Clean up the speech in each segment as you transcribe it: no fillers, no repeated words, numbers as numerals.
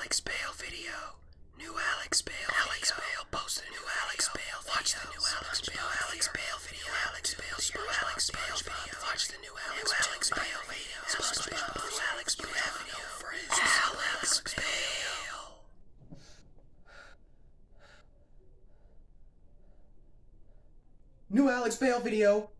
Alex Bale video. New Alex Bale. Alex Bale posted a new Alex Bale. Watch the new Alex Bale. Alex Bale video. Alex Bale. Alex Bale video. Watch the new Alex Bale video. SpongeBob. Alex Bale video for his Alex Bale. New Alex Bale video.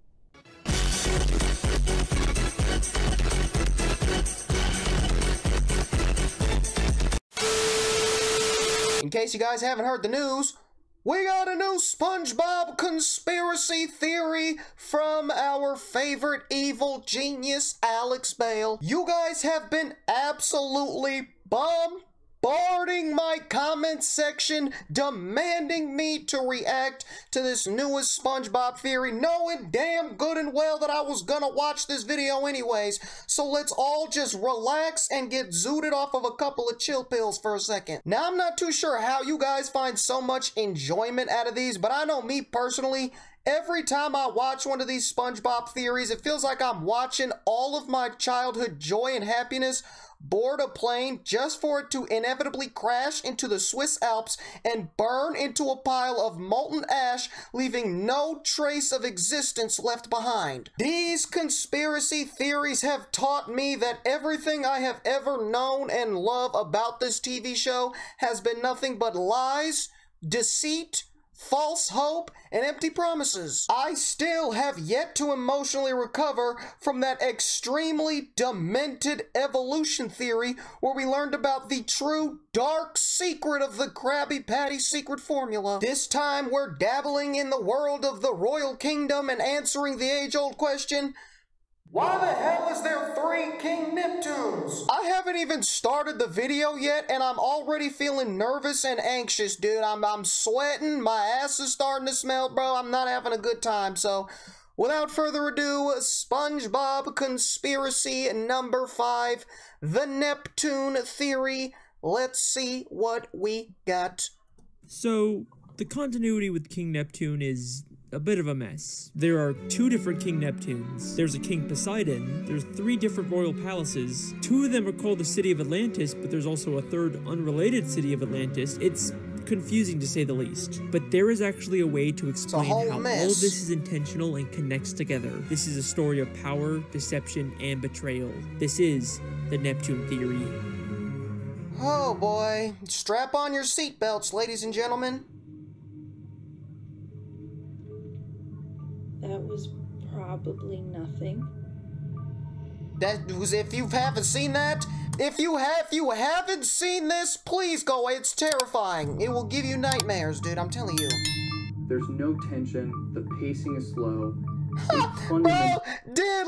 In case you guys haven't heard the news, we got a new SpongeBob conspiracy theory from our favorite evil genius, Alex Bale. You guys have been absolutely bombarding my comment section, demanding me to react to this newest SpongeBob theory, knowing damn good and well that I was gonna watch this video anyways. So let's all just relax and get zooted off of a couple of chill pills for a second. Now, I'm not too sure how you guys find so much enjoyment out of these, but I know me personally, every time I watch one of these SpongeBob theories, it feels like I'm watching all of my childhood joy and happiness board a plane just for it to inevitably crash into the Swiss Alps and burn into a pile of molten ash, leaving no trace of existence left behind. These conspiracy theories have taught me that everything I have ever known and loved about this TV show has been nothing but lies, deceit, false hope, and empty promises. I still have yet to emotionally recover from that extremely demented evolution theory where we learned about the true dark secret of the Krabby Patty secret formula. This time we're dabbling in the world of the royal kingdom and answering the age-old question, why the hell is there 3 King Neptunes? I haven't even started the video yet, and I'm already feeling nervous and anxious, dude. I'm sweating, my ass is starting to smell, bro. I'm not having a good time, so without further ado, SpongeBob conspiracy number 5, the Neptune Theory. Let's see what we got. So, the continuity with King Neptune is a bit of a mess. There are 2 different King Neptunes. There's a King Poseidon. There's 3 different royal palaces. 2 of them are called the City of Atlantis, but there's also a 3rd unrelated City of Atlantis. It's confusing to say the least. But there is actually a way to explain how all of this is intentional and connects together. This is a story of power, deception, and betrayal. This is the Neptune Theory. Oh boy. Strap on your seatbelts, ladies and gentlemen. That was probably nothing. That was, if you haven't seen that, if you haven't seen this, please go away. It's terrifying. It will give you nightmares, dude. I'm telling you. There's no tension. The pacing is slow. Bro, dude,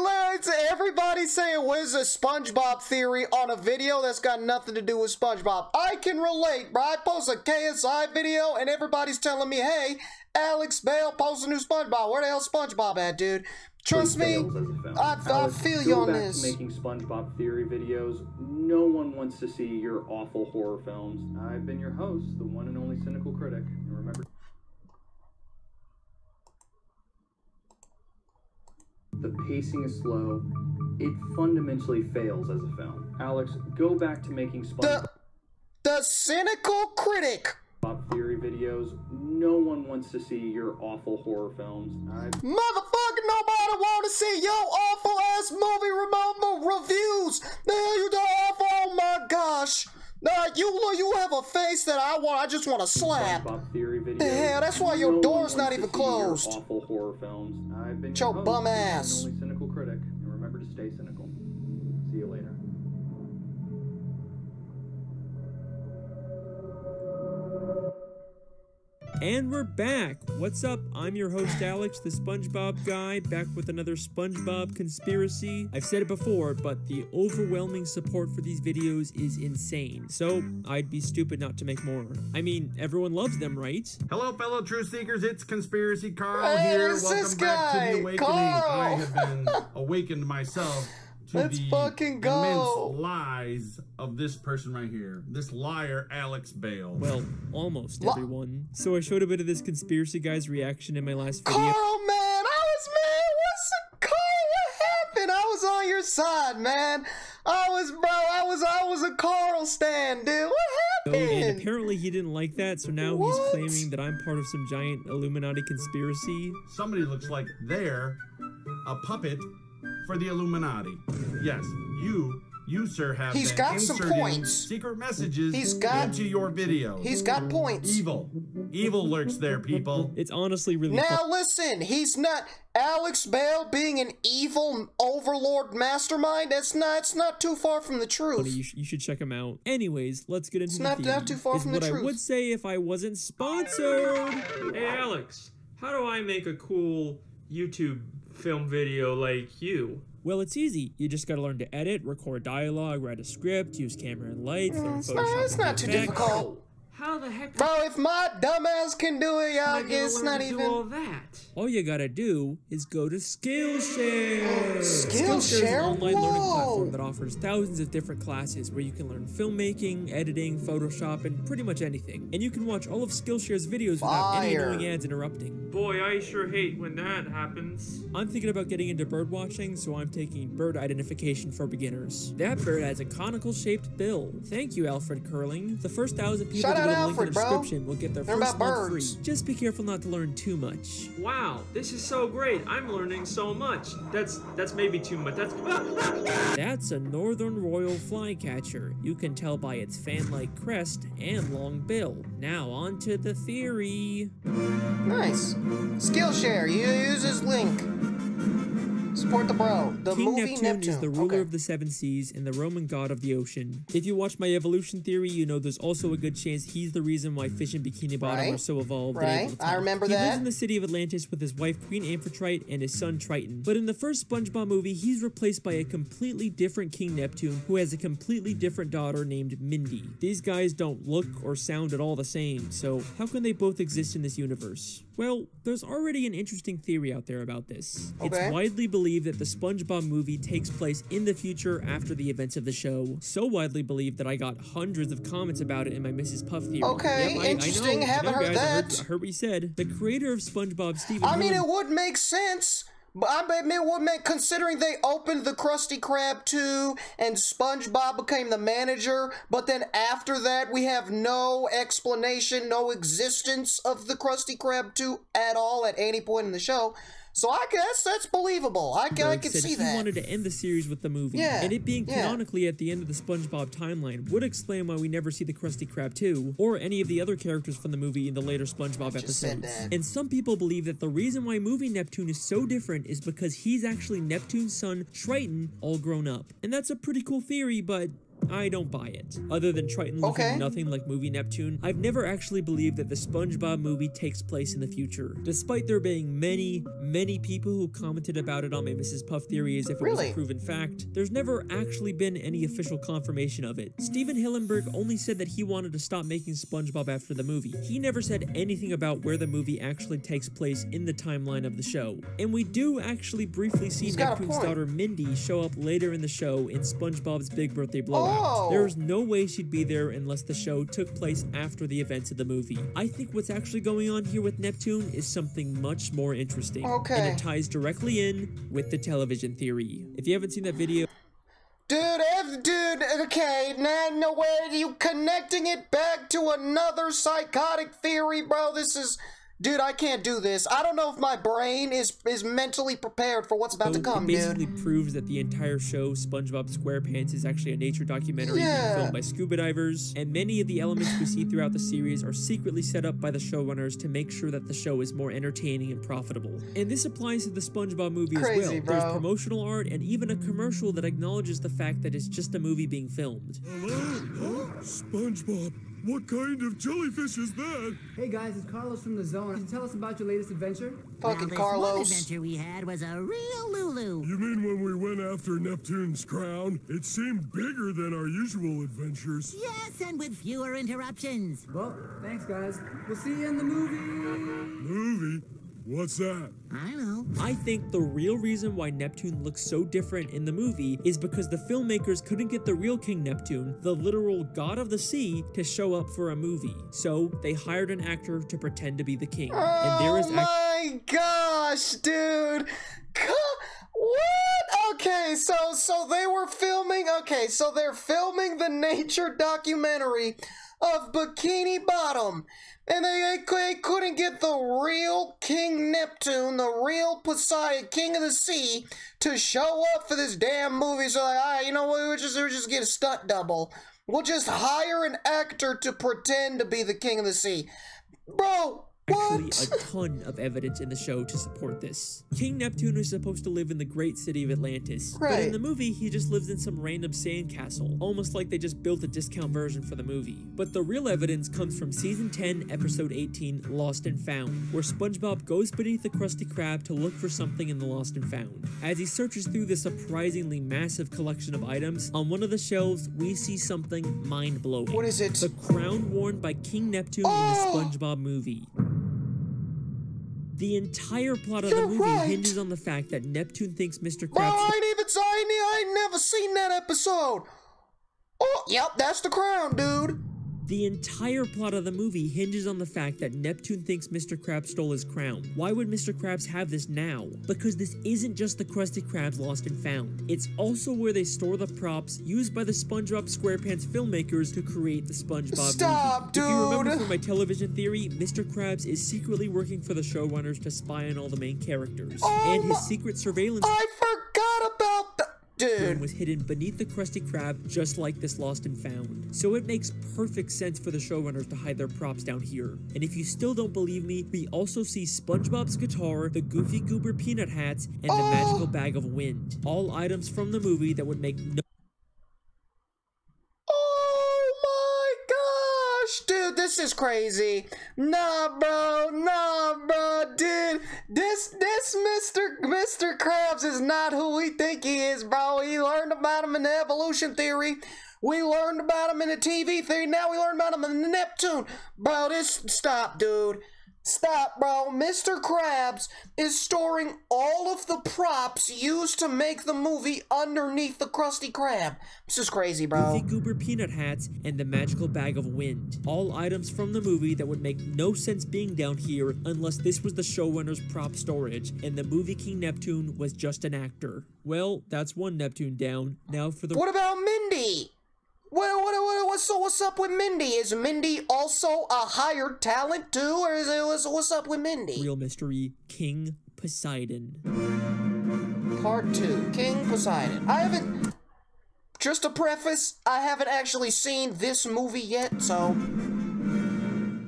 everybody's saying, where's a SpongeBob theory on a video that's got nothing to do with SpongeBob? I can relate, bro. I post a KSI video and everybody's telling me, hey, Alex Bale posted a new SpongeBob. Where the hell's SpongeBob at, dude? Trust me, I feel you on this. Making SpongeBob theory videos. No one wants to see your awful horror films. I've been your host, the one and only cynical critic. And remember, the pacing is slow. It fundamentally fails as a film. Alex, go back to making SpongeBob. The cynical critic. Theory videos. No one wants to see your awful horror films. Motherfucker, nobody want to see your awful ass movie reviews. You the awful, oh my gosh. You have a face that I just want to slap. Theory videos. The hell, that's why your door's not even closed. Your awful horror films. I've been your bum ass. Only cynical critic, and remember to stay cynical. See you later. And we're back! What's up? I'm your host Alex, the SpongeBob guy, back with another SpongeBob conspiracy. I've said it before, but the overwhelming support for these videos is insane. So, I'd be stupid not to make more. I mean, everyone loves them, right? Hello, fellow truth seekers, it's Conspiracy Carl here. Welcome back to the Awakening. Carl. I have been awakened myself to Let's the fucking go. immense lies of this person right here. This liar, Alex Bale. Well, almost everyone. So I showed a bit of this conspiracy guy's reaction in my last video. Carl, man, what happened? I was on your side, man. I was a Carl stan, dude. What and apparently he didn't like that, so now he's What? claiming that I'm part of some giant Illuminati conspiracy. Somebody looks like they're a puppet for the Illuminati. Yes, you sir, have He's been got some inserting points. secret messages Into your videos. He's got points. Evil lurks there, people. It's honestly really Now listen, he's not Alex Bale being an evil overlord mastermind. It's not too far from the truth. funny. You should check him out. Anyways, let's get into It's the not theory. that too far Is from the what truth. I would say if I wasn't sponsored. Hey Alex, how do I make a cool YouTube film video like you? Well, it's easy. You just gotta learn to edit, record dialogue, write a script, use camera and lights, learn Photoshop. It's not too effects. difficult. How the heck Bro, if my dumbass can do it, y'all, it's not do all even... that? All you gotta do is go to Skillshare. Skillshare? is an online learning Whoa. platform that offers thousands of different classes where you can learn filmmaking, editing, Photoshop, and pretty much anything. And you can watch all of Skillshare's videos without any Fire. annoying ads interrupting. Boy, I sure hate when that happens. I'm thinking about getting into bird watching, so I'm taking bird identification for beginners. That bird has a conical-shaped bill. Thank you, Alfred Curling. The first 1,000 people Shout to out go to the Alfred, link in the bro. description will get their They're first about month birds. free. Just be careful not to learn too much. Wow, this is so great. I'm learning so much. That's maybe too much. That's a northern royal flycatcher. You can tell by its fan-like crest and long bill. Now on to the theory. Nice. Skillshare, you use his link. Support the bro. The King movie Neptune is the ruler Okay. of the seven seas and the Roman god of the ocean. If you watch my evolution theory, you know there's also a good chance he's the reason why fish in Bikini Bottom Right. are so evolved. and Right. able to I talk. remember he that. lives in the city of Atlantis with his wife Queen Amphitrite and his son Triton. But in the first SpongeBob movie, he's replaced by a completely different King Neptune who has a completely different daughter named Mindy. These guys don't look or sound at all the same, so how can they both exist in this universe? Well, there's already an interesting theory out there about this. Okay. It's widely believed that the SpongeBob movie takes place in the future after the events of the show. So widely believed that I got hundreds of comments about it in my Mrs. Puff theory. Okay, Yep, interesting. I know, Haven't heard guys, that. I heard what you said. The creator of SpongeBob, Steven I mean, Hillenburg- it would make sense. But I mean, it would make, considering they opened the Krusty Krab 2 and SpongeBob became the manager, but then after that we have no explanation, no existence of the Krusty Krab 2 at all at any point in the show. So I guess that's believable. I Berg can said see he that. wanted to end the series with the movie, Yeah, and it being yeah. canonically at the end of the SpongeBob timeline would explain why we never see the Krusty Krab 2 or any of the other characters from the movie in the later SpongeBob Just said episodes. that. And some people believe that the reason why movie Neptune is so different is because he's actually Neptune's son Triton all grown up. And that's a pretty cool theory, but I don't buy it. Other than Triton looking Okay. nothing like movie Neptune, I've never actually believed that the SpongeBob movie takes place in the future. Despite there being many people who commented about it on my Mrs. Puff theory as if it was Really? a proven fact, there's never actually been any official confirmation of it. Steven Hillenburg only said that he wanted to stop making SpongeBob after the movie. He never said anything about where the movie actually takes place in the timeline of the show. And we do actually briefly see He's got a Neptune's point. daughter Mindy show up later in the show in SpongeBob's Big Birthday Blowout. Oh. There's no way she'd be there unless the show took place after the events of the movie. I think what's actually going on here with Neptune is something much more interesting. Okay. And it ties directly in with the television theory. If you haven't seen that video, Dude, okay, now no way are you connecting it back to another psychotic theory, bro. This is, dude, I can't do this. I don't know if my brain is mentally prepared for what's about to come, it basically dude. proves that the entire show, SpongeBob SquarePants, is actually a nature documentary Yeah. being filmed by scuba divers, and many of the elements we see throughout the series are secretly set up by the showrunners to make sure that the show is more entertaining and profitable. And this applies to the SpongeBob movie Crazy, as well. bro. There's promotional art and even a commercial that acknowledges the fact that it's just a movie being filmed. Hello? SpongeBob, what kind of jellyfish is that? Hey guys, it's Carlos from the Zone. Can you tell us about your latest adventure? Fucking This one Carlos. adventure we had was a real Lulu. You mean when we went after Neptune's crown? It seemed bigger than our usual adventures. Yes, and with fewer interruptions. Well, thanks guys. We'll see you in the movie. Movie? What's that? I know. I think the real reason why Neptune looks so different in the movie is because the filmmakers couldn't get the real King Neptune, the literal god of the sea, to show up for a movie. So they hired an actor to pretend to be the king. And there is Oh my gosh, dude. What? Okay, so they were filming, okay, so they're filming the nature documentary of Bikini Bottom. And they couldn't get the real King Neptune, the real Poseidon, King of the Sea, to show up for this damn movie. So like, all right, you know what, we'll just get a stunt double. We'll just hire an actor to pretend to be the King of the Sea. Bro, actually what? A ton of evidence in the show to support this. King Neptune is supposed to live in the great city of Atlantis, but in the movie he just lives in some random sandcastle, almost like they just built a discount version for the movie. But the real evidence comes from season 10, episode 18, Lost and Found, where Spongebob goes beneath the Krusty Krab to look for something in the Lost and Found. As he searches through the surprisingly massive collection of items, on one of the shelves we see something mind-blowing. What is it? The crown worn by King Neptune in the SpongeBob movie. The entire plot of the movie hinges on the fact that Neptune thinks Mr. Krabs... Bro, I ain't never seen that episode. Oh, yep, that's the crown, dude. The entire plot of the movie hinges on the fact that Neptune thinks Mr. Krabs stole his crown. Why would Mr. Krabs have this now? Because this isn't just the Krusty Krabs Lost and Found. It's also where they store the props used by the SpongeBob SquarePants filmmakers to create the SpongeBob movie. Dude. If you remember from my television theory, Mr. Krabs is secretly working for the showrunners to spy on all the main characters. And his secret surveillance... I forgot about that. Dude. Was hidden beneath the Krusty Krab, just like this Lost and Found. So it makes perfect sense for the showrunners to hide their props down here. And if you still don't believe me, we also see SpongeBob's guitar, the Goofy Goober peanut hats, and the magical bag of wind. All items from the movie that would make no... Dude, this is crazy. Nah, bro, dude. This Mr. Krabs is not who we think he is, bro. We learned about him in the evolution theory. We learned about him in the TV theory. Now we learned about him in the Neptune. Bro, stop, dude. Stop, bro. Mr. Krabs is storing all of the props used to make the movie underneath the Krusty Krab. This is crazy, bro. Goofy Goober peanut hats and the magical bag of wind. All items from the movie that would make no sense being down here unless this was the showrunner's prop storage and the movie King Neptune was just an actor. Well, that's one Neptune down. Now for the... What about Mindy? What's up with Mindy? Is Mindy also a hired talent too, or is it what's up with Mindy? Real mystery, King Poseidon. Part 2, King Poseidon. Just a preface, I haven't actually seen this movie yet, so...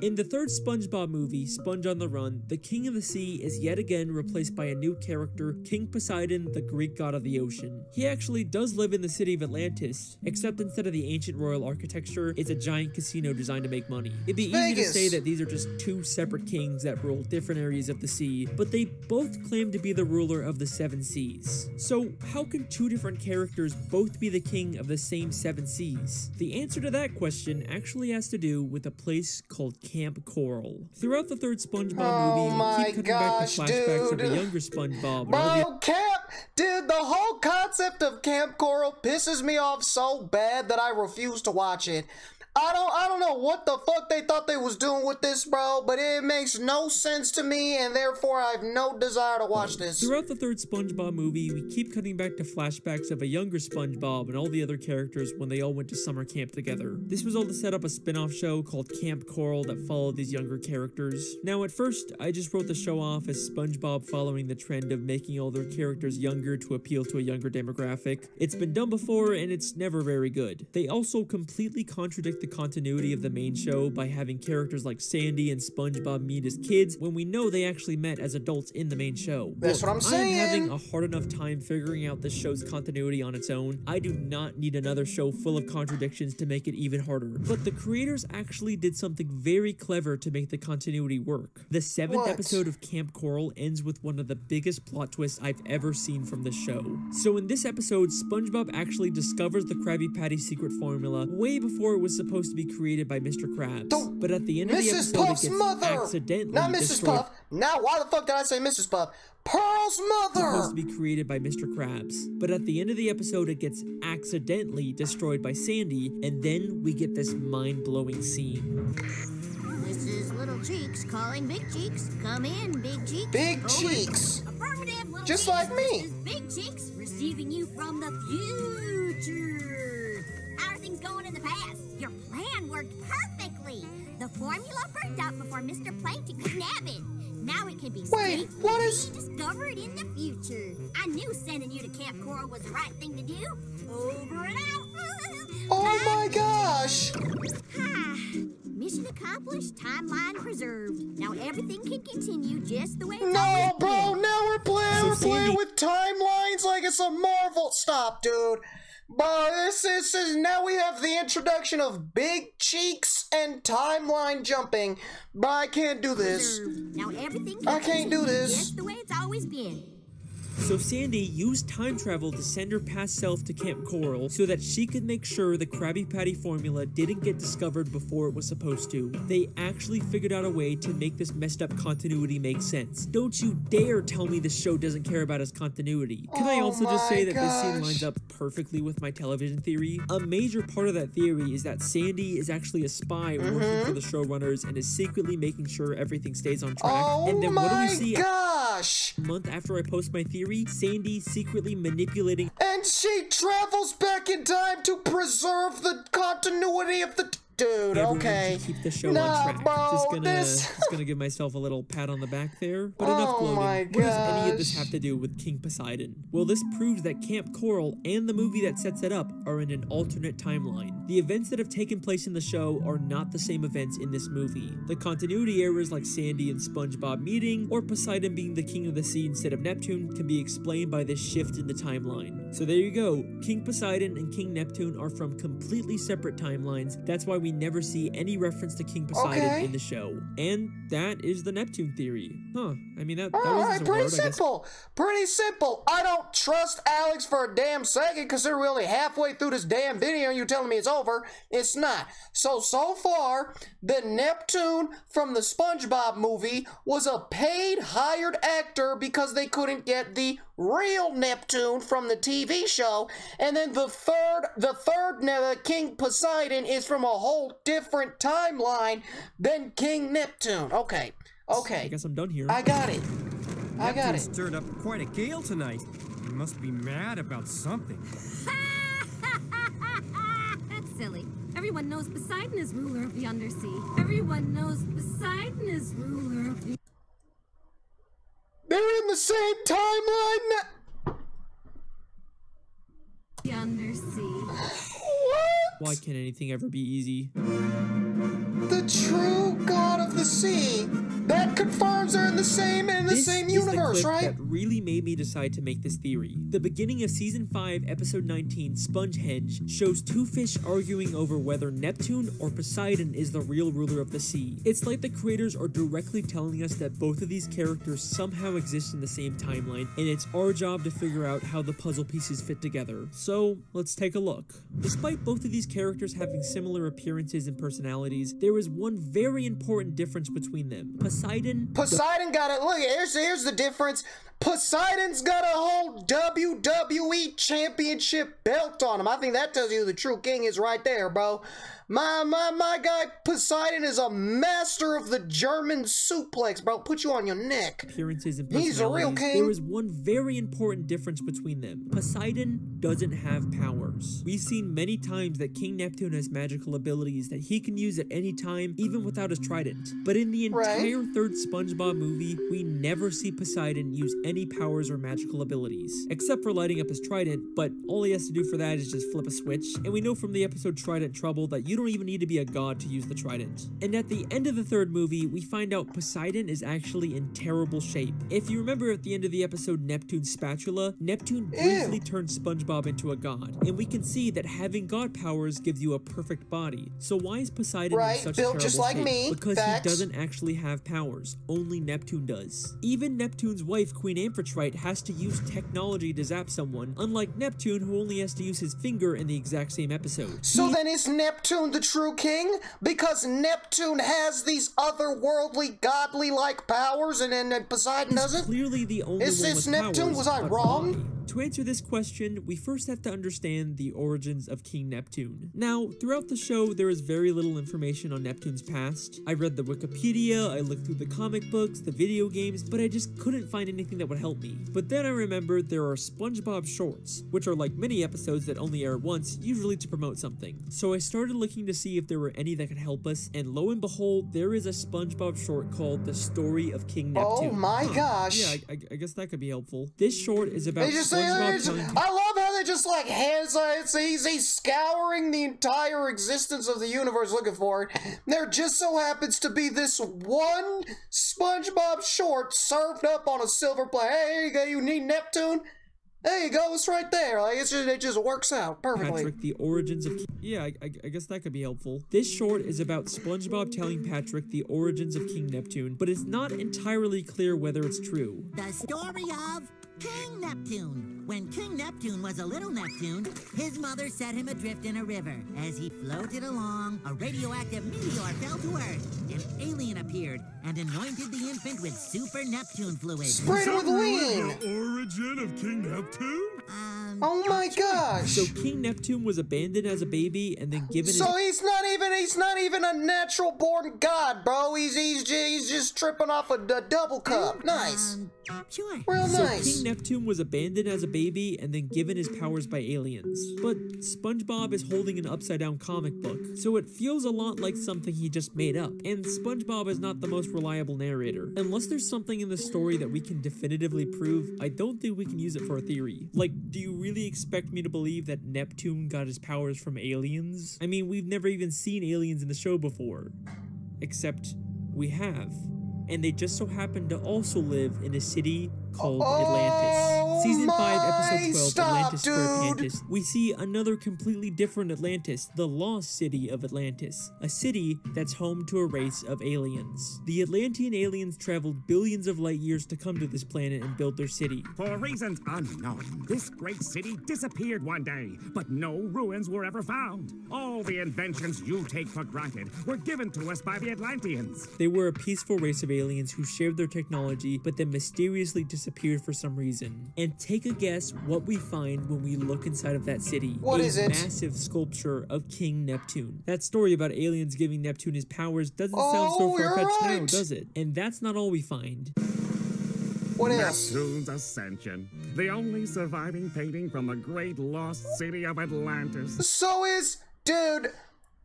In the third SpongeBob movie, Sponge on the Run, the King of the Sea is yet again replaced by a new character, King Poseidon, the Greek god of the ocean. He actually does live in the city of Atlantis, except instead of the ancient royal architecture, it's a giant casino designed to make money. It'd be easy to say that these are just two separate kings that rule different areas of the sea, but they both claim to be the ruler of the 7 seas. So how can two different characters both be the king of the same 7 seas? The answer to that question actually has to do with a place called Camp Coral. Throughout the third SpongeBob movie, we keep cutting back to flashbacks of a younger SpongeBob. Dude, the whole concept of Camp Coral pisses me off so bad that I refuse to watch it. I don't know what the fuck they thought they was doing with this, bro, but it makes no sense to me, and therefore I have no desire to watch this. Throughout the third SpongeBob movie, we keep cutting back to flashbacks of a younger SpongeBob and all the other characters when they all went to summer camp together. This was all to set up a spin-off show called Camp Coral that followed these younger characters. Now, at first, I just wrote the show off as SpongeBob following the trend of making all their characters younger to appeal to a younger demographic. It's been done before, and it's never very good. They also completely contradict the continuity of the main show by having characters like Sandy and SpongeBob meet as kids when we know they actually met as adults in the main show. That's what I'm saying. I'm having a hard enough time figuring out this show's continuity on its own. I do not need another show full of contradictions to make it even harder. But the creators actually did something very clever to make the continuity work. The 7th episode of Camp Coral ends with one of the biggest plot twists I've ever seen from the show. So in this episode, SpongeBob actually discovers the Krabby Patty secret formula way before it was supposed to be created by Mr. Krabs. But at the end of the episode, Puff's it gets accidentally Not Mrs. destroyed. Puff. Now, why the fuck did I say Mrs. Puff? Pearl's mother! Supposed to be created by Mr. Krabs. But at the end of the episode, it gets accidentally destroyed by Sandy, and then we get this mind-blowing scene. This is Little Cheeks calling Big Cheeks. Come in, Big Cheeks. Big Cheeks. Affirmative, Little Just Cheeks. like me. This is Big Cheeks receiving you from the future. How are things going in the past? Your plan worked worked perfectly. The formula burned up before Mr. Plankton could nab it. Now it can be discovered in the future. I knew sending you to Camp Coral was the right thing to do. Over and out. Oh my gosh! Mission accomplished, timeline preserved. Now everything can continue just the way it's No, bro, always been. now we're playing with timelines like it's a Marvel. Stop, dude. But this is now we have the introduction of big cheeks and timeline jumping. But I can't do this. Now everything can I can't do this. just the way it's always been. So Sandy used time travel to send her past self to Camp Coral so that she could make sure the Krabby Patty formula didn't get discovered before it was supposed to. They actually figured out a way to make this messed up continuity make sense. Don't you dare tell me this show doesn't care about its continuity. Can I also just say that this scene lines up perfectly with my television theory? A major part of that theory is that Sandy is actually a spy working for the showrunners and is secretly making sure everything stays on track. And then what do we see? A month after I post my theory, Sandy secretly manipulating, and she travels back in time to preserve the continuity of the dude. Okay, to keep the show on track. Bro, just gonna give myself a little pat on the back there. But enough gloating. What does any of this have to do with King Poseidon? Well, this proves that Camp Coral and the movie that sets it up are in an alternate timeline. The events that have taken place in the show are not the same events in this movie. The continuity errors like Sandy and Spongebob meeting, or Poseidon being the king of the sea instead of Neptune, can be explained by this shift in the timeline. So there you go. King Poseidon and King Neptune are from completely separate timelines. That's why we never see any reference to King Poseidon in the show. And that is the Neptune theory. Huh. I mean, that was pretty simple. Pretty simple. I don't trust Alex for a damn second, considering we're only halfway through this damn video and you're telling me it's over. It's not. So far, the Neptune from the Spongebob movie was a paid, hired actor because they couldn't get the real Neptune from the TV show. And then the third King Poseidon is from a whole different timeline than King Neptune. Okay. I guess I'm done here. I got it. Neptune stirred up quite a gale tonight. He must be mad about something. That's silly. Everyone knows Poseidon is ruler of the undersea. Everyone knows Poseidon is ruler of the... They're in the same timeline. The undersea. What? Why can't anything ever be easy? The true god of the sea. That confirms they're in the same universe, right? That really made me decide to make this theory. The beginning of season 5, episode 19, Spongehenge, shows two fish arguing over whether Neptune or Poseidon is the real ruler of the sea. It's like the creators are directly telling us that both of these characters somehow exist in the same timeline, and it's our job to figure out how the puzzle pieces fit together. So, let's take a look. Despite both of these characters having similar appearances and personalities, there is one very important difference between them. Poseidon got it. Look, here's the difference. Poseidon's got a whole WWE championship belt on him. I think that tells you who the true king is right there, bro. My guy Poseidon is a master of the German suplex, bro. Put you on your neck. Appearances and personalities. He's a real king. There is one very important difference between them. Poseidon doesn't have powers. We've seen many times that King Neptune has magical abilities that he can use at any time, even without his trident. But in the entire third SpongeBob movie, we never see Poseidon use any powers or magical abilities, except for lighting up his trident, but all he has to do for that is just flip a switch. And we know from the episode Trident Trouble that you don't even need to be a god to use the trident. And at the end of the third movie, we find out Poseidon is actually in terrible shape. If you remember at the end of the episode Neptune's Spatula, Neptune briefly turned SpongeBob into a god, and we can see that having god powers gives you a perfect body. So why is Poseidon in such built terrible just like shape? me. Because he doesn't actually have powers. Only Neptune does. Even Neptune's wife, Queen Amphitrite, has to use technology to zap someone, unlike Neptune, who only has to use his finger in the exact same episode. So then is Neptune the true king? Because Neptune has these otherworldly, godly-like powers, and then Poseidon doesn't? Clearly the only one with Neptune? powers, Was I but wrong? why? To answer this question, we first have to understand the origins of King Neptune. Now, throughout the show, there is very little information on Neptune's past. I read the Wikipedia, I looked through the comic books, the video games, but I just couldn't find anything that would help me. But then I remembered there are Spongebob shorts, which are like mini episodes that only air once, usually to promote something. So I started looking to see if there were any that could help us, and lo and behold, there is a Spongebob short called The Story of King Neptune. Oh my gosh. Yeah, I guess that could be helpful. This short is about SpongeBob telling... I love how they just like he's scouring the entire existence of the universe looking for it. There just so happens to be this one SpongeBob short served up on a silver plate. Hey, here you go, you need Neptune? There you go, it's right there. Like, it just works out perfectly. Patrick, the origins of... Yeah, I guess that could be helpful. This short is about SpongeBob telling Patrick the origins of King Neptune, but it's not entirely clear whether it's true. The story of King Neptune. When King Neptune was a little Neptune, his mother set him adrift in a river. As he floated along, a radioactive meteor fell to Earth. An alien appeared and anointed the infant with super Neptune fluid. Sprayed it with lean! The origin of King Neptune? Oh my gosh! So King Neptune was abandoned as a baby and then given So he's not even a natural born god, bro. He's just tripping off a double cup. Nice. Sure. Real nice. So King Neptune was abandoned as a baby and then given his powers by aliens. But SpongeBob is holding an upside-down comic book, so it feels a lot like something he just made up. And SpongeBob is not the most reliable narrator. Unless there's something in the story that we can definitively prove, I don't think we can use it for a theory. Like, do you really expect me to believe that Neptune got his powers from aliens? I mean, we've never even seen aliens in the show before. Except, we have. And they just so happen to also live in a city called Atlantis. Season 5, Episode 12, Atlantis for Atlantis. We see another completely different Atlantis, the lost city of Atlantis. A city that's home to a race of aliens. The Atlantean aliens traveled billions of light years to come to this planet and build their city. For reasons unknown, this great city disappeared one day, but no ruins were ever found. All the inventions you take for granted were given to us by the Atlanteans. They were a peaceful race of aliens who shared their technology, but then mysteriously disappeared for some reason. And take a guess what we find when we look inside of that city. What is it? A massive sculpture of King Neptune. That story about aliens giving Neptune his powers doesn't sound so far-fetched now, does it? And that's not all we find. What else? Neptune's Ascension, the only surviving painting from the great lost city of Atlantis.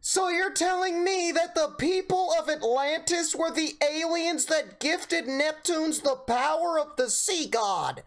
So you're telling me that the people of Atlantis were the aliens that gifted Neptune's the power of the sea god?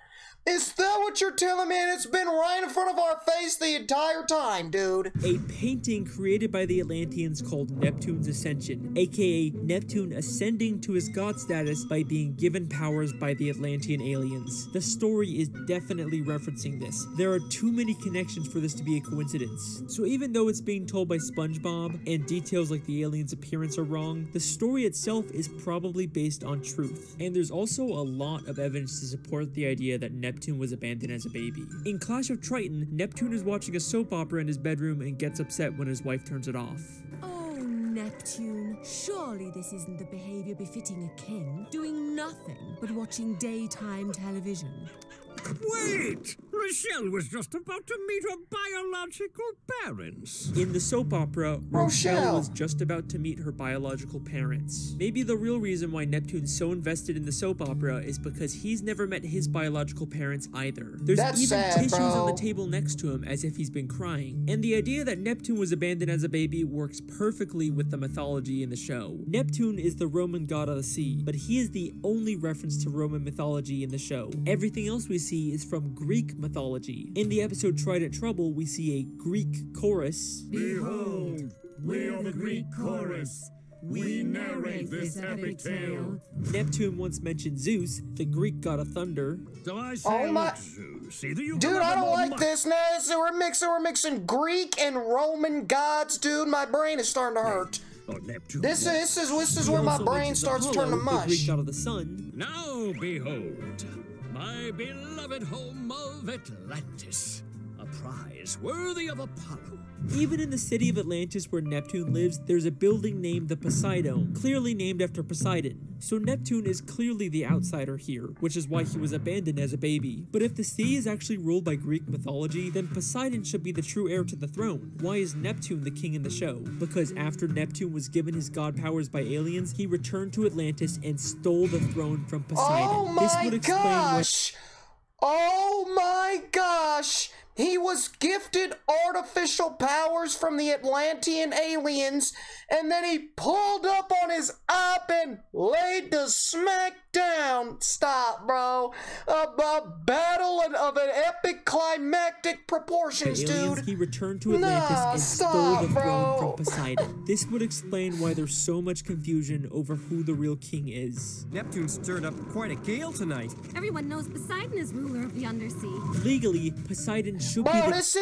Is that what you're telling me? And it's been right in front of our face the entire time, dude. A painting created by the Atlanteans called Neptune's Ascension, aka Neptune ascending to his god status by being given powers by the Atlantean aliens. The story is definitely referencing this. There are too many connections for this to be a coincidence. So even though it's being told by SpongeBob and details like the aliens' appearance are wrong, the story itself is probably based on truth. And there's also a lot of evidence to support the idea that Neptune was abandoned as a baby. In Clash of Triton, Neptune is watching a soap opera in his bedroom and gets upset when his wife turns it off. Oh, Neptune, surely this isn't the behavior befitting a king, doing nothing but watching daytime television. Wait! Rochelle was just about to meet her biological parents. In the soap opera, Rochelle was just about to meet her biological parents. Maybe the real reason why Neptune's so invested in the soap opera is because he's never met his biological parents either. There's even tissues on the table next to him as if he's been crying. And the idea that Neptune was abandoned as a baby works perfectly with the mythology in the show. Neptune is the Roman god of the sea, but he is the only reference to Roman mythology in the show. Everything else we see is from Greek mythology. In the episode Trident Trouble, we see a Greek chorus. Behold, we are the Greek chorus. We narrate this epic tale. Neptune once mentioned Zeus, the Greek god of thunder. So I say, Zeus. Dude, I don't like this. Now we're mixing Greek and Roman gods, dude. My brain is starting to hurt. This is where my brain starts turning to mush. The Greek god of the sun. Now behold, my beloved home of Atlantis. A prize worthy of Apollo. Even in the city of Atlantis where Neptune lives, there's a building named the Poseidon, clearly named after Poseidon. So Neptune is clearly the outsider here, which is why he was abandoned as a baby. But if the sea is actually ruled by Greek mythology, then Poseidon should be the true heir to the throne. Why is Neptune the king in the show? Because after Neptune was given his god powers by aliens, he returned to Atlantis and stole the throne from Poseidon. Oh my gosh! Oh my gosh! He was gifted artificial powers from the Atlantean aliens, and then he pulled up on his op and laid the smack down. Stop, bro. A battle of an epic climactic proportions, dude. He returned to Atlantis and stole the throne from Poseidon. This would explain why there's so much confusion over who the real king is. Neptune stirred up quite a gale tonight. Everyone knows Poseidon is ruler of the undersea. Legally, Poseidon should be Bro, the— this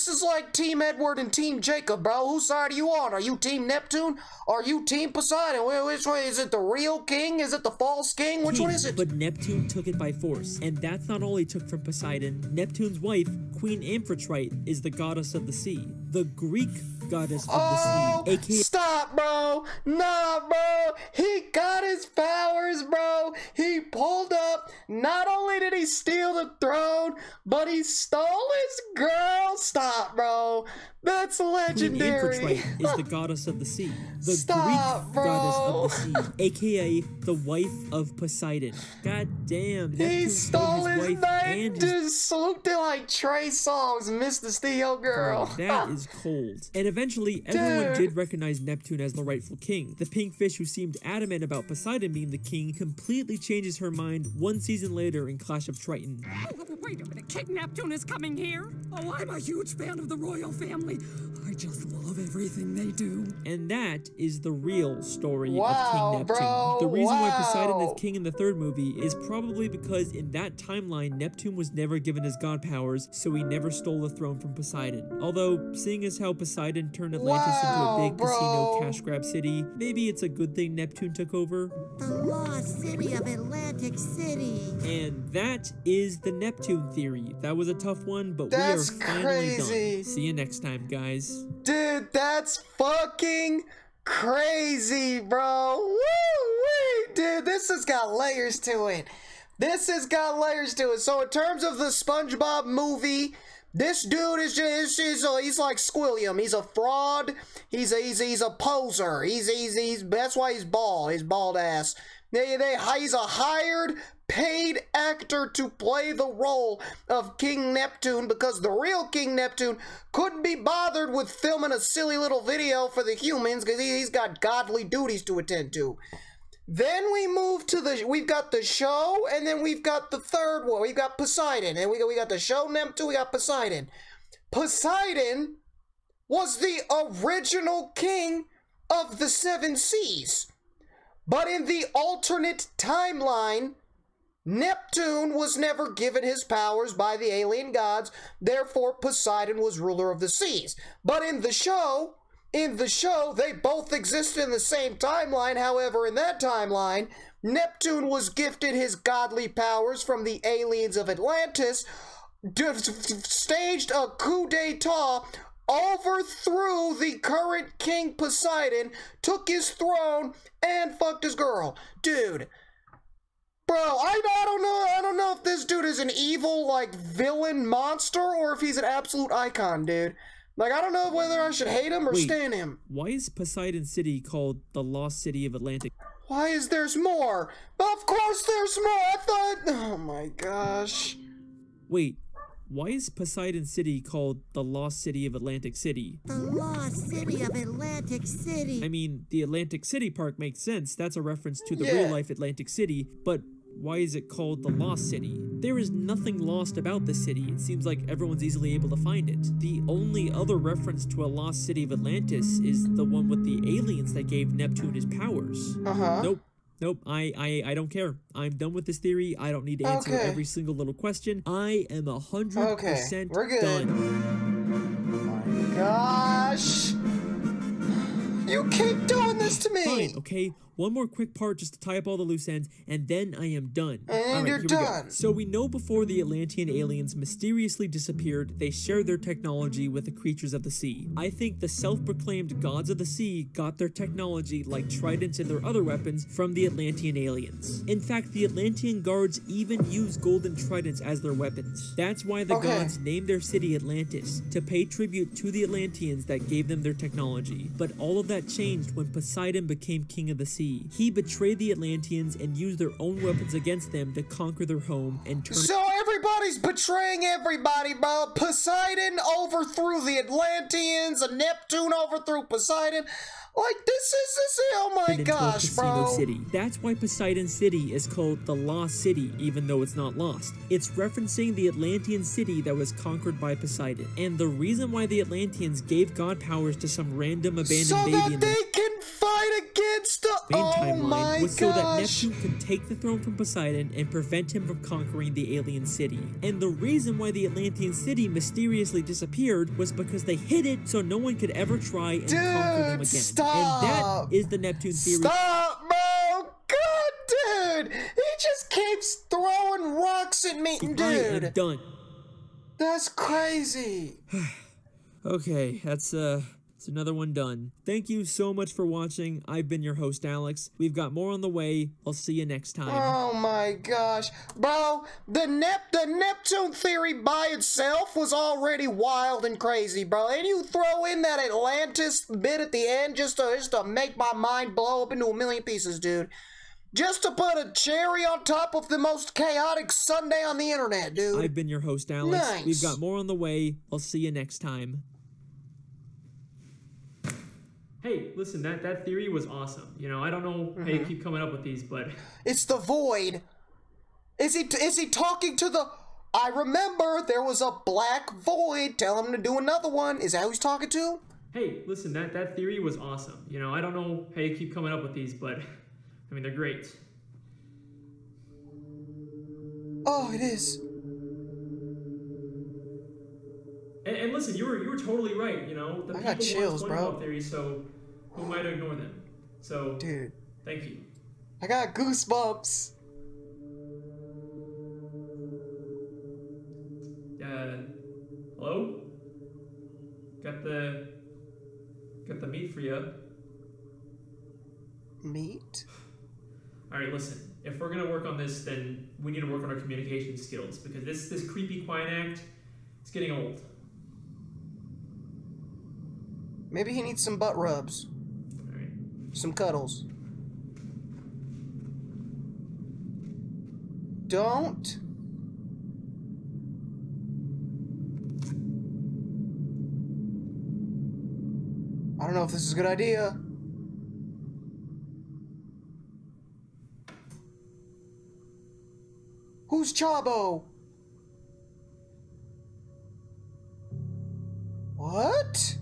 is like Team Edward and Team Jacob, bro. Whose side are you on? Are you Team Neptune? Are you Team Poseidon? Which way? Is it the real king? Is it the false king? Which one is it? But Neptune took it by force, and that's not all he took from Poseidon. Neptune's wife, Queen Amphitrite, is the goddess of the sea. The Greek goddess of the sea, aka— Stop, bro. Nah, bro. He got his powers, bro. He pulled up. Not only did he steal the throne, but he stole his girl. Stop, bro. That's legendary. Queen Amphitrite is the goddess of the sea. The Stop, Greek bro. goddess of the sea, aka the wife of Poseidon. God damn, He Neptune stole his wife knife, and just swooped in like Trey Songz, Mr. Steel Girl. Bro, that is cold. And eventually, everyone did recognize Neptune as the rightful king. The pink fish who seemed adamant about Poseidon being the king completely changes her mind one season later in Clash of Triton. Oh, wait a minute, King Neptune is coming here? Oh, I'm a huge fan of the royal family. I just love everything they do. And that is the real story of Wow, King Neptune. bro, The reason why wow. Poseidon is king in the third movie is probably because in that timeline, Neptune was never given his god powers, so he never stole the throne from Poseidon. Although, seeing as how Poseidon turned Atlantis into a big casino cash grab city, maybe it's a good thing Neptune took over. The lost city of Atlantic City. And that is the Neptune Theory. That was a tough one, but That's we are finally crazy. done. See you next time, guys. Dude, that's fucking crazy, bro. Woo-wee. Dude, this has got layers to it. This has got layers to it. So in terms of the SpongeBob movie, this dude is just, he's like Squilliam. He's a fraud. He's a poser. That's why he's bald. His bald ass. He's a hired, paid actor to play the role of King Neptune because the real King Neptune couldn't be bothered with filming a silly little video for the humans because he's got godly duties to attend to. Then we move to we've got the show, and then we've got the third one. We've got Poseidon, and we got the show Neptune, we got Poseidon. Poseidon was the original king of the seven seas. But in the alternate timeline, Neptune was never given his powers by the alien gods, therefore Poseidon was ruler of the seas. But in the show, they both exist in the same timeline. However, in that timeline, Neptune was gifted his godly powers from the aliens of Atlantis, staged a coup d'etat, overthrew the current King Poseidon, took his throne, and fucked his girl. Dude. Bro, I don't know if this dude is an evil, like, villain monster, or if he's an absolute icon, dude. Like, I don't know whether I should hate him or stand him. Why is Poseidon City called the Lost City of Atlantic? Why is there's more? Of course there's more! I thought... Oh my gosh. Wait, why is Poseidon City called the Lost City of Atlantic City? The lost city of Atlantic City. I mean, the Atlantic City part makes sense. That's a reference to the real-life Atlantic City, but why is it called the Lost City? There is nothing lost about the city. It seems like everyone's easily able to find it. The only other reference to a lost city of Atlantis is the one with the aliens that gave Neptune his powers. Nope, I don't care. I'm done with this theory. I don't need to answer every single little question. I am 100% we're good. done. Oh my gosh. You keep doing this to me! Fine, okay? One more quick part just to tie up all the loose ends, and then I am done. And you're done. So we know before the Atlantean aliens mysteriously disappeared, they shared their technology with the creatures of the sea. I think the self-proclaimed gods of the sea got their technology, like tridents and their other weapons, from the Atlantean aliens. In fact, the Atlantean guards even use golden tridents as their weapons. That's why the gods named their city Atlantis, to pay tribute to the Atlanteans that gave them their technology. But all of that changed when Poseidon became king of the sea. He betrayed the Atlanteans and used their own weapons against them to conquer their home and turn— So everybody's betraying everybody, bro. Poseidon overthrew the Atlanteans, and Neptune overthrew Poseidon. Like, this is, oh my gosh, bro. City. That's why Poseidon City is called the Lost City, even though it's not lost. It's referencing the Atlantean city that was conquered by Poseidon. And the reason why the Atlanteans gave god powers to some random abandoned baby in they can fight against the timeline was so that gosh. Neptune could take the throne from Poseidon and prevent him from conquering the alien city. And the reason why the Atlantean city mysteriously disappeared was because they hid it so no one could ever try and conquer them again. Stop. And that is the Neptune Theory. Stop, bro! God, dude! He just keeps throwing rocks at me, dude! I am done. That's crazy! Okay, that's another one done. Thank you so much for watching. I've been your host, Alex. We've got more on the way. I'll see you next time. Oh my gosh. Bro, the Neptune Theory by itself was already wild and crazy, bro. And you throw in that Atlantis bit at the end just to make my mind blow up into a million pieces, dude. Just to put a cherry on top of the most chaotic Sunday on the internet, dude. I've been your host, Alex. Nice. We've got more on the way. I'll see you next time. Hey, listen, that theory was awesome. You know, I don't know how you keep coming up with these, but... It's the void. Is he talking to the... I remember there was a black void. Tell him to do another one. Is that who he's talking to? Hey, listen, that theory was awesome. You know, I don't know how you keep coming up with these, but... I mean, they're great. Oh, it is. And listen, you were totally right, you know? The I got chills, bro. Theories, so who might ignore them? So, dude, thank you. I got goosebumps. Hello? Got the meat for you. Meat? All right, listen. If we're gonna work on this, then we need to work on our communication skills because this creepy quiet act, it's getting old. Maybe he needs some butt rubs. All right. Some cuddles. Don't. I don't know if this is a good idea. Who's Chabo? What?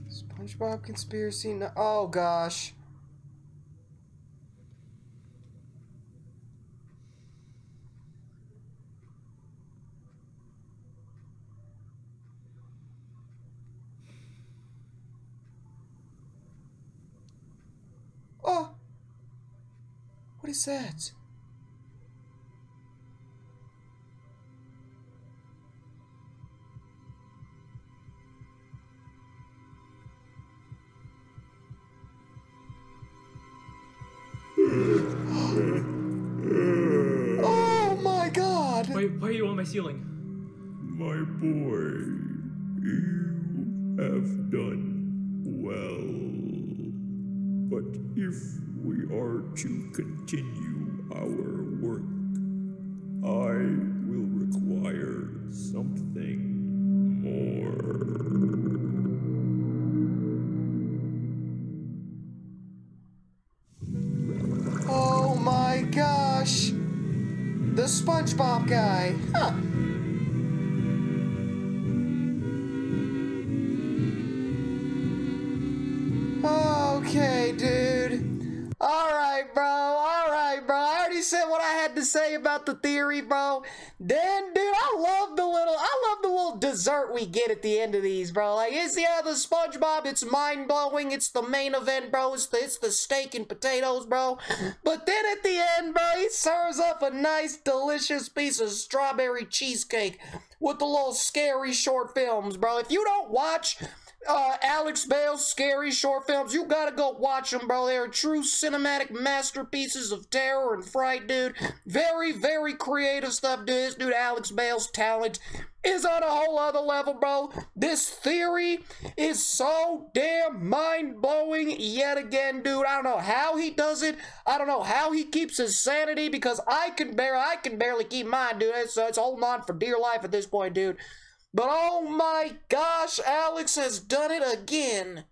SpongeBob conspiracy? No, oh gosh. Oh! What is that? Oh my god! Why are you on my ceiling? My boy, you have done well. But if we are to continue our work, I will require something more. Oh my gosh! The SpongeBob guy. Huh. Okay, dude. Alright, bro. I already already said what I had to say about the theory, bro. Then, dude, I love the little dessert we get at the end of these, bro. Like, the SpongeBob, it's mind-blowing. It's the main event, bro. It's the steak and potatoes, bro. But then at the end, bro, he serves up a nice, delicious piece of strawberry cheesecake with the little scary short films, bro. If you don't watch Alex Bale's scary short films, you gotta go watch them, bro. They are true cinematic masterpieces of terror and fright, dude. Very, very creative stuff, dude. This dude Alex Bale's talent is on a whole other level, bro. This theory is so damn mind-blowing yet again, dude. I don't know how he does it. I don't know how he keeps his sanity, because I can barely keep mine, dude. It's holding on for dear life at this point, dude. But oh my gosh, Alex has done it again.